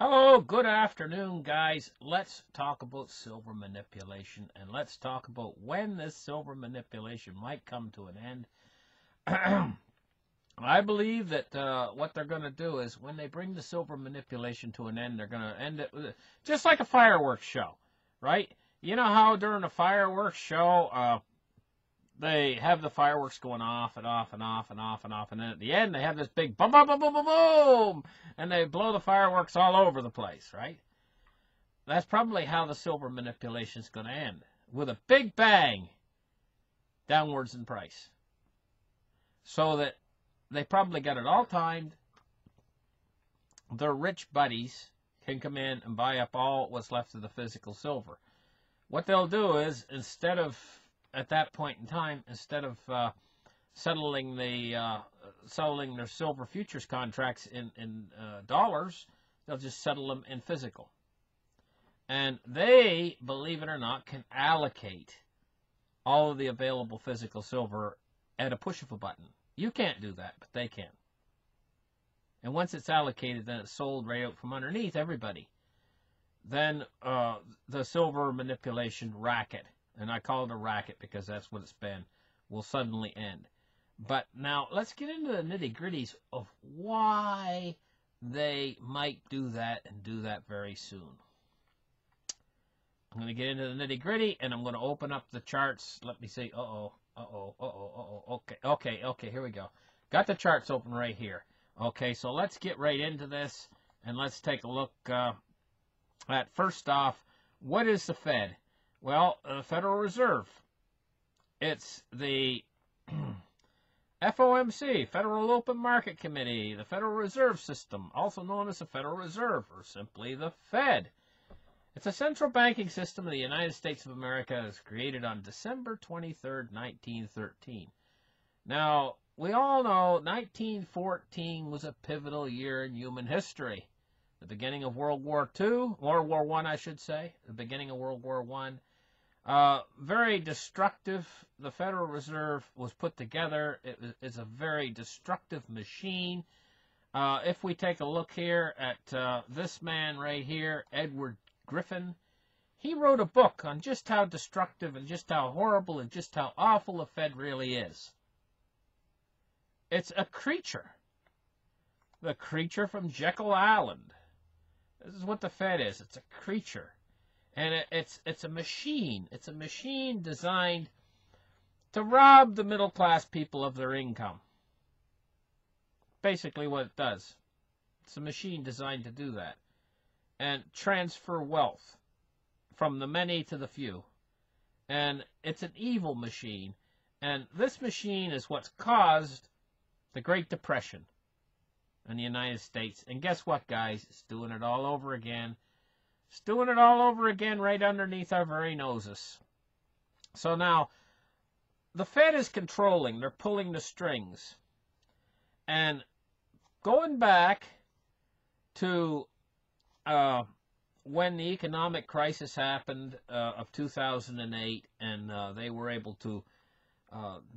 Hello, good afternoon, guys. Let's talk about silver manipulation, and let's talk about when this silver manipulation might come to an end. I believe that what they're going to do is when they bring the silver manipulation to an end, they're going to end it with just like a fireworks show, right? You know how during a fireworks show, they have the fireworks going off and off and off and off and off, and then at the end they have this big boom, boom, boom, boom, boom, boom, and they blow the fireworks all over the place, right? That's probably how the silver manipulation is going to end, with a big bang downwards in price, so that they probably got it all timed. Their rich buddies can come in and buy up all what's left of the physical silver. What they'll do is, at that point in time, instead of selling their silver futures contracts in dollars, they'll just settle them in physical. And they, believe it or not, can allocate all of the available physical silver at a push of a button. You can't do that, but they can. And once it's allocated, then it's sold right out from underneath everybody. Then the silver manipulation racket, and I call it a racket because that's what it's been, will suddenly end. But now let's get into the nitty-gritties of why they might do that and do that very soon. I'm going to get into the nitty-gritty, and I'm going to open up the charts. Let me see. Okay, here we go. Got the charts open right here. Okay, so let's get right into this, and let's take a look at, first off, what is the Fed? Well, the Federal Reserve. It's the FOMC, Federal Open Market Committee, the Federal Reserve System, also known as the Federal Reserve, or simply the Fed. It's a central banking system of the United States of America that was created on December 23rd, 1913. Now, we all know 1914 was a pivotal year in human history. The beginning of World War I, I should say, the beginning of World War I. Very destructive. The Federal Reserve was put together. It's a very destructive machine. If we take a look here at this man right here, Edward Griffin, he wrote a book on just how destructive and just how horrible and just how awful the Fed really is. It's a creature. The creature from Jekyll Island. This is what the Fed is. It's a creature. And it's a machine. It's a machine designed to rob the middle-class people of their income. Basically what it does. It's a machine designed to do that. And transfer wealth from the many to the few. And it's an evil machine. And this machine is what's caused the Great Depression in the United States. And guess what, guys? It's doing it all over again. It's doing it all over again right underneath our very noses. So now, the Fed is controlling. They're pulling the strings. And going back to when the economic crisis happened of 2008, and they were able to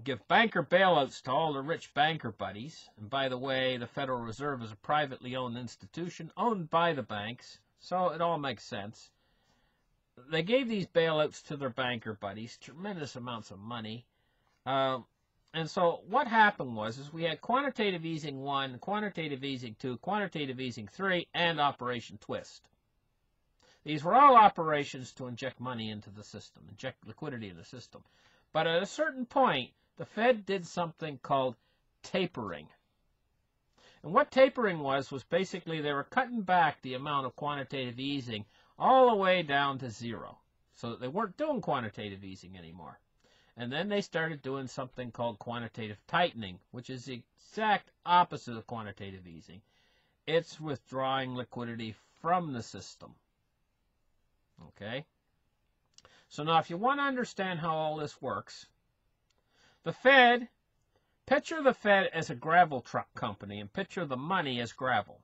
give banker bailouts to all the rich banker buddies. And by the way, the Federal Reserve is a privately owned institution owned by the banks, so it all makes sense. They gave these bailouts to their banker buddies, tremendous amounts of money. And so what happened was we had quantitative easing 1, quantitative easing 2, quantitative easing 3, and Operation Twist. These were all operations to inject money into the system, inject liquidity in the system. But at a certain point, the Fed did something called tapering. And what tapering was basically they were cutting back the amount of quantitative easing all the way down to zero. So that they weren't doing quantitative easing anymore. And then they started doing something called quantitative tightening, which is the exact opposite of quantitative easing. It's withdrawing liquidity from the system. Okay? So now if you want to understand how all this works, the Fed, picture the Fed as a gravel truck company and picture the money as gravel.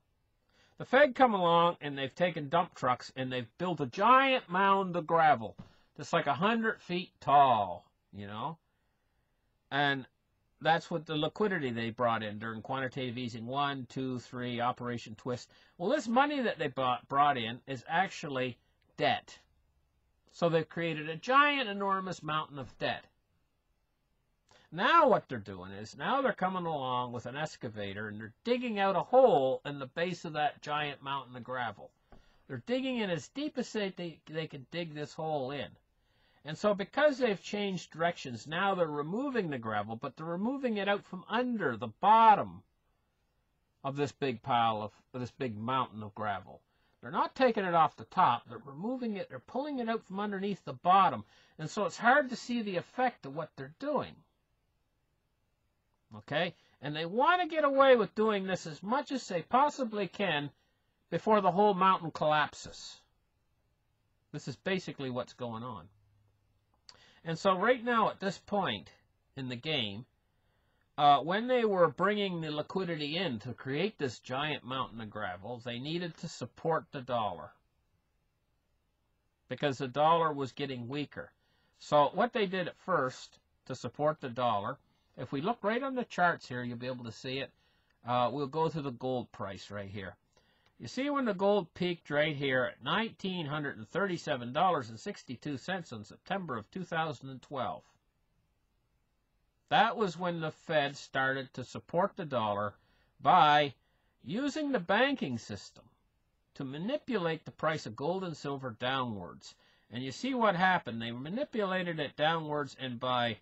The Fed come along and they've taken dump trucks and they've built a giant mound of gravel that's like 100 feet tall, you know. And that's what the liquidity they brought in during quantitative easing 1, 2, 3, Operation Twist. Well, this money that they brought in is actually debt. So they've created a giant, enormous mountain of debt. Now what they're doing is, now they're coming along with an excavator and they're digging out a hole in the base of that giant mountain of gravel. They're digging in as deep as they can dig this hole in. And so because they've changed directions, now they're removing the gravel, but they're removing it out from under the bottom of this big pile of this big mountain of gravel. They're not taking it off the top. They're removing it. They're pulling it out from underneath the bottom. And so it's hard to see the effect of what they're doing. Okay? And they want to get away with doing this as much as they possibly can before the whole mountain collapses. This is basically what's going on. And so right now at this point in the game, when they were bringing the liquidity in to create this giant mountain of gravel, they needed to support the dollar because the dollar was getting weaker. So what they did at first to support the dollar, if we look right on the charts here, you'll be able to see it. We'll go to the gold price right here. You see when the gold peaked right here at $1,937.62 on September of 2012. That was when the Fed started to support the dollar by using the banking system to manipulate the price of gold and silver downwards. And you see what happened. They manipulated it downwards, and by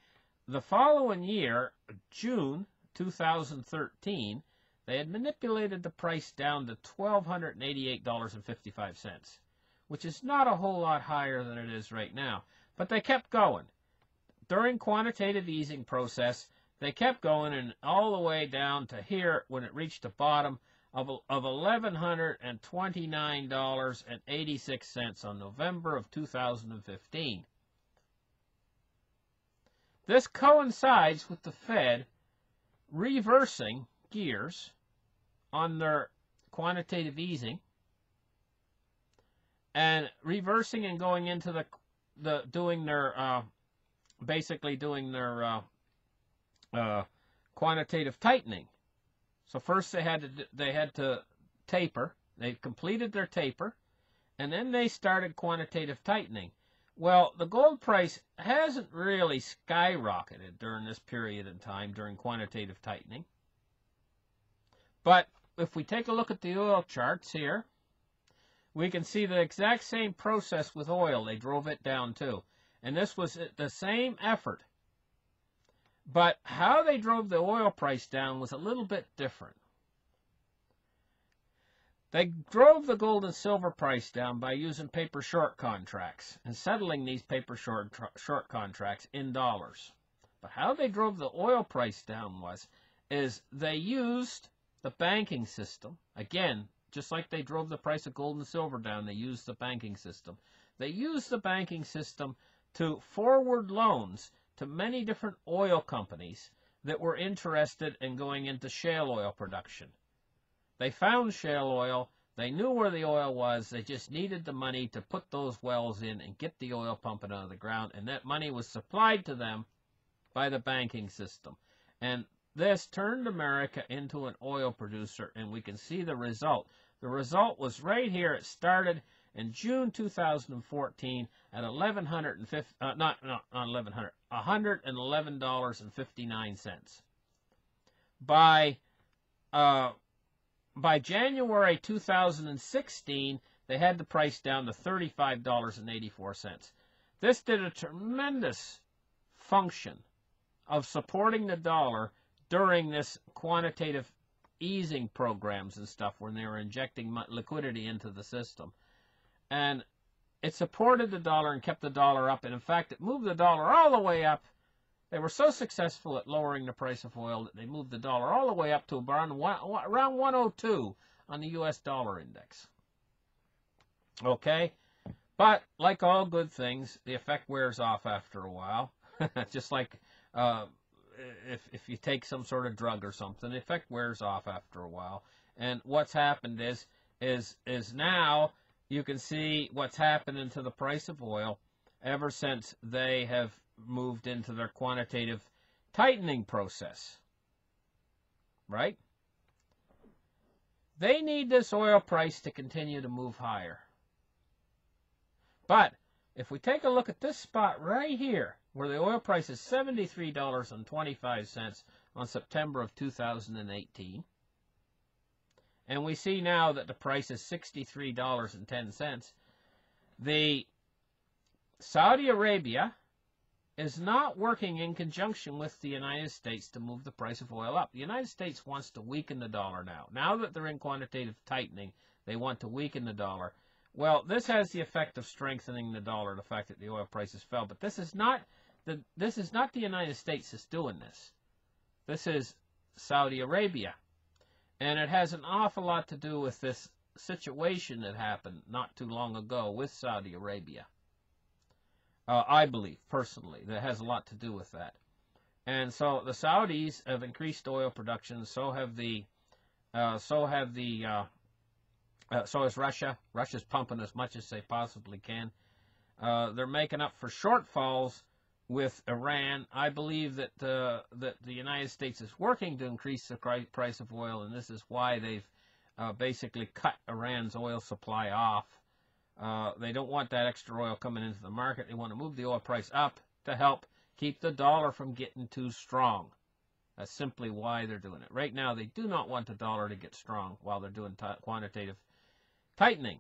the following year, June 2013, they had manipulated the price down to $1,288.55, which is not a whole lot higher than it is right now. But they kept going. During quantitative easing process, they kept going and all the way down to here when it reached the bottom of $1,129.86 on November of 2015. This coincides with the Fed reversing gears on their quantitative easing and reversing and going into doing their quantitative tightening. So first they had to taper. They completed their taper, and then they started quantitative tightening. Well, the gold price hasn't really skyrocketed during this period in time during quantitative tightening. But if we take a look at the oil charts here, we can see the exact same process with oil. They drove it down too. And this was the same effort. But how they drove the oil price down was a little bit different. They drove the gold and silver price down by using paper short contracts and settling these paper short contracts in dollars. But how they drove the oil price down is they used the banking system. Again, just like they drove the price of gold and silver down, they used the banking system. They used the banking system to forward loans to many different oil companies that were interested in going into shale oil production. They found shale oil. They knew where the oil was. They just needed the money to put those wells in and get the oil pumping out of the ground. And that money was supplied to them by the banking system. And this turned America into an oil producer, and we can see the result. The result was right here. It started in June 2014 at $111.59. By January 2016, they had the price down to $35.84. This did a tremendous function of supporting the dollar during this quantitative easing programs and stuff when they were injecting liquidity into the system. And it supported the dollar and kept the dollar up. And in fact, it moved the dollar all the way up. They were so successful at lowering the price of oil that they moved the dollar all the way up to around 102 on the U.S. dollar index. Okay? But like all good things, the effect wears off after a while. Just like if you take some sort of drug or something, the effect wears off after a while. And what's happened is now you can see what's happening to the price of oil ever since they have moved into their quantitative tightening process, right? They need this oil price to continue to move higher. But if we take a look at this spot right here, where the oil price is $73.25 on September of 2018, and we see now that the price is $63.10, the Saudi Arabia is not working in conjunction with the United States to move the price of oil up. The United States wants to weaken the dollar now. Now that they're in quantitative tightening, they want to weaken the dollar. Well, this has the effect of strengthening the dollar, the fact that the oil prices fell. But this is not the United States that's doing this. This is Saudi Arabia. And it has an awful lot to do with this situation that happened not too long ago with Saudi Arabia. I believe, personally, that has a lot to do with that. And so the Saudis have increased oil production, so is Russia. Russia's pumping as much as they possibly can. They're making up for shortfalls with Iran. I believe that the United States is working to increase the price of oil, and this is why they've basically cut Iran's oil supply off. They don't want that extra oil coming into the market. They want to move the oil price up to help keep the dollar from getting too strong. That's simply why they're doing it. Right now, they do not want the dollar to get strong while they're doing quantitative tightening.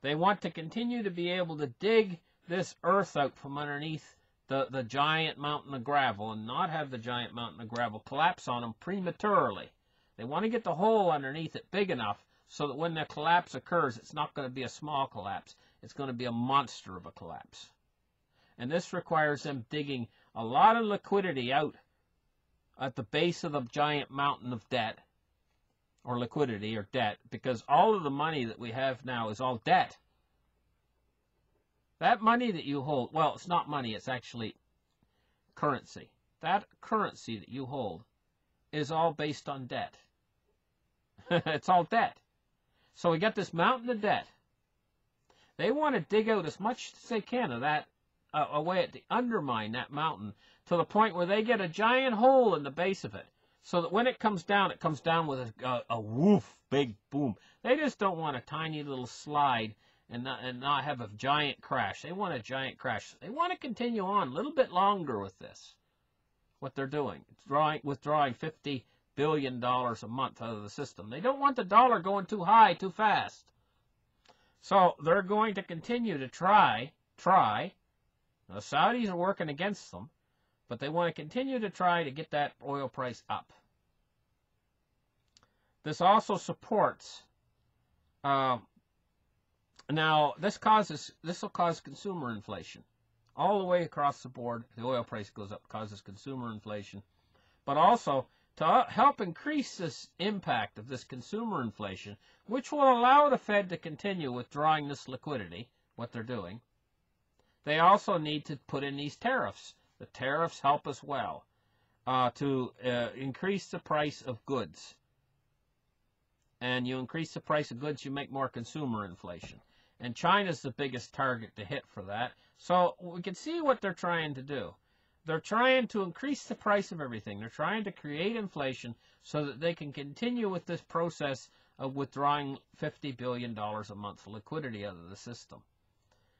They want to continue to be able to dig this earth out from underneath the giant mountain of gravel and not have the giant mountain of gravel collapse on them prematurely. They want to get the hole underneath it big enough so that when the collapse occurs, it's not going to be a small collapse. It's going to be a monster of a collapse. And this requires them digging a lot of liquidity out at the base of the giant mountain of debt, or liquidity, or debt, because all of the money that we have now is all debt. That money that you hold, well, it's not money, it's actually currency. That currency that you hold is all based on debt. It's all debt. So we got this mountain of debt. They want to dig out as much as they can of that, a way to undermine that mountain to the point where they get a giant hole in the base of it, so that when it comes down with a woof, big boom. They just don't want a tiny little slide and not have a giant crash. They want a giant crash. They want to continue on a little bit longer with this, what they're doing, withdrawing $50 billion a month out of the system. They don't want the dollar going too high too fast. So they're going to continue to try. The Saudis are working against them, but they want to continue to try to get that oil price up. This also supports, now this will cause consumer inflation. All the way across the board, the oil price goes up, causes consumer inflation. But also, to help increase this impact of this consumer inflation, which will allow the Fed to continue withdrawing this liquidity, what they're doing, they also need to put in these tariffs. The tariffs help as well to increase the price of goods. And you increase the price of goods, you make more consumer inflation. And China's the biggest target to hit for that. So we can see what they're trying to do. They're trying to increase the price of everything. They're trying to create inflation so that they can continue with this process of withdrawing $50 billion a month of liquidity out of the system.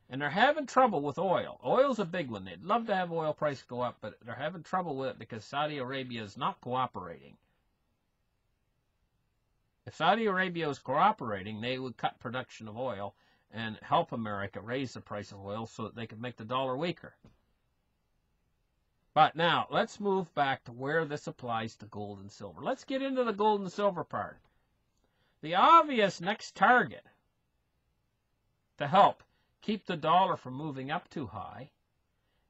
And they're having trouble with oil. Oil's a big one. They'd love to have oil price go up, but they're having trouble with it because Saudi Arabia is not cooperating. If Saudi Arabia was cooperating, they would cut production of oil and help America raise the price of oil so that they could make the dollar weaker. But now, let's move back to where this applies to gold and silver. Let's get into the gold and silver part. The obvious next target to help keep the dollar from moving up too high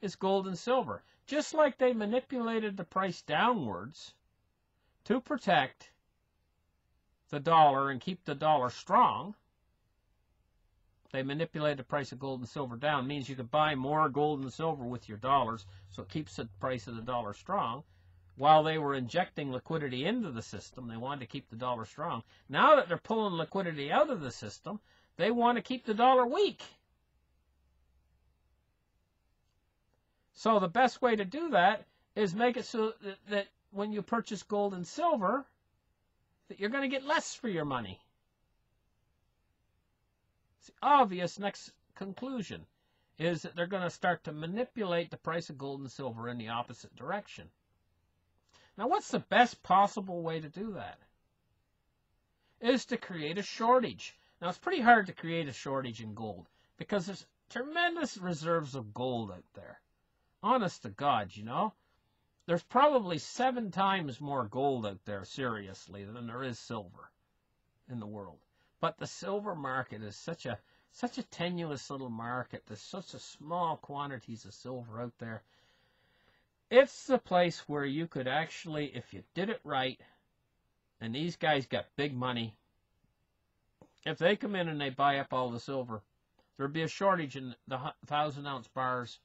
is gold and silver. Just like they manipulated the price downwards to protect the dollar and keep the dollar strong, they manipulate the price of gold and silver down. It means you can buy more gold and silver with your dollars, so it keeps the price of the dollar strong. While they were injecting liquidity into the system, they wanted to keep the dollar strong. Now that they're pulling liquidity out of the system, they want to keep the dollar weak. So the best way to do that is make it so that when you purchase gold and silver, that you're going to get less for your money. It's the obvious next conclusion is that they're going to start to manipulate the price of gold and silver in the opposite direction. Now, what's the best possible way to do that? Is to create a shortage. Now, it's pretty hard to create a shortage in gold because there's tremendous reserves of gold out there. Honest to God, you know. There's probably 7 times more gold out there, seriously, than there is silver in the world. But the silver market is such a tenuous little market. There's such a small quantities of silver out there. It's the place where you could actually, if you did it right, and these guys got big money, if they come in and they buy up all the silver, there'd be a shortage in the 1,000-ounce bars.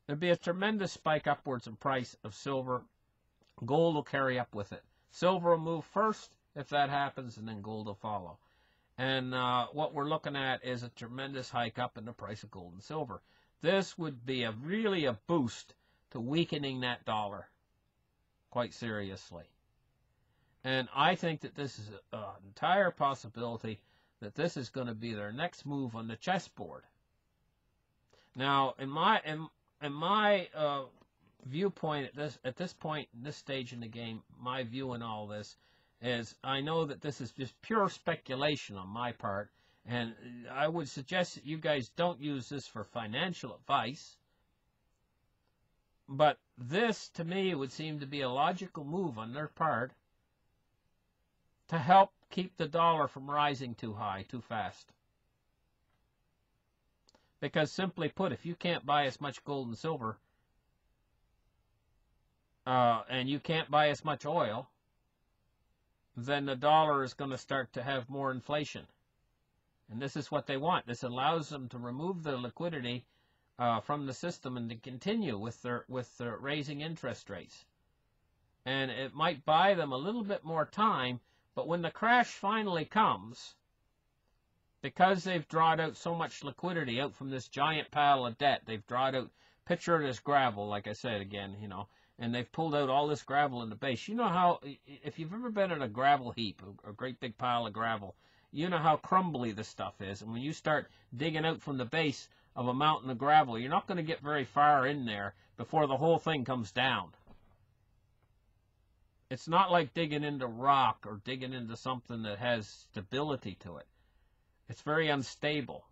There'd be a tremendous spike upwards in price of silver. Gold will carry up with it. Silver will move first if that happens, and then gold will follow. And what we're looking at is a tremendous hike up in the price of gold and silver. This would be really a boost to weakening that dollar, quite seriously. And I think that this is an entire possibility that this is going to be their next move on the chessboard. Now, in my viewpoint at this point, in this stage in the game, my view in all this is I know that this is just pure speculation on my part, and I would suggest that you guys don't use this for financial advice. But this, to me, would seem to be a logical move on their part to help keep the dollar from rising too high, too fast. Because simply put, if you can't buy as much gold and silver, and you can't buy as much oil, then the dollar is going to start to have more inflation. And this is what they want. This allows them to remove the liquidity from the system and to continue with their raising interest rates. And it might buy them a little bit more time, but when the crash finally comes, because they've drawn out so much liquidity out from this giant pile of debt, they've drawn out, picture this gravel, like I said again, you know, and they've pulled out all this gravel in the base. You know how, if you've ever been in a gravel heap, a great big pile of gravel, you know how crumbly this stuff is. And when you start digging out from the base of a mountain of gravel, you're not going to get very far in there before the whole thing comes down. It's not like digging into rock or digging into something that has stability to it. It's very unstable.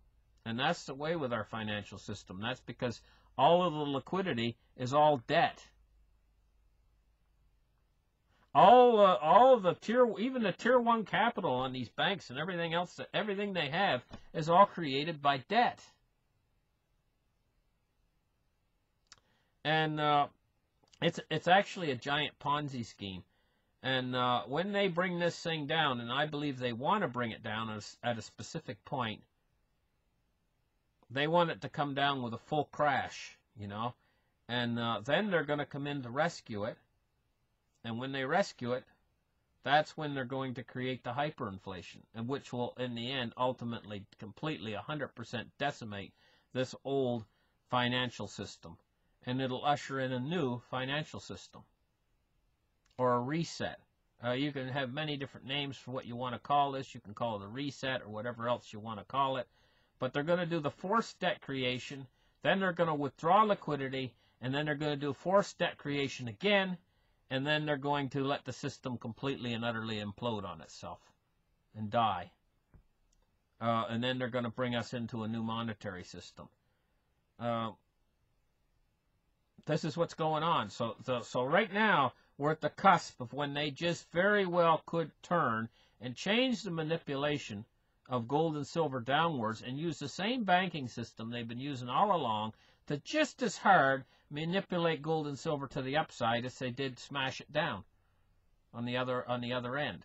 And that's the way with our financial system. That's because all of the liquidity is all debt. All of the even the tier 1 capital on these banks and everything else, everything they have is all created by debt. And it's actually a giant Ponzi scheme. And when they bring this thing down, and I believe they want to bring it down at a specific point, they want it to come down with a full crash, you know. And then they're going to come in to rescue it. And when they rescue it, that's when they're going to create the hyperinflation, and which will, in the end, ultimately, completely, 100% decimate this old financial system. And it'll usher in a new financial system, or a reset. You can have many different names for what you want to call this. You can call it a reset or whatever else you want to call it. But they're going to do the forced debt creation, then they're going to withdraw liquidity, and then they're going to do forced debt creation again, and then they're going to let the system completely and utterly implode on itself and die. And then they're going to bring us into a new monetary system. This is what's going on. So right now, we're at the cusp of when they just very well could turn and change the manipulation of gold and silver downwards and use the same banking system they've been using all along to just as hard manipulate gold and silver to the upside as they did smash it down on the other end.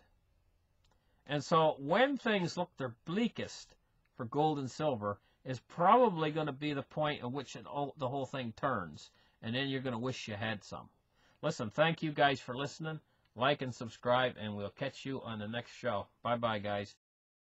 And so when things look their bleakest for gold and silver is probably going to be the point at which the whole thing turns. And then you're going to wish you had some. Listen, thank you guys for listening. Like and subscribe, and we'll catch you on the next show. Bye-bye, guys.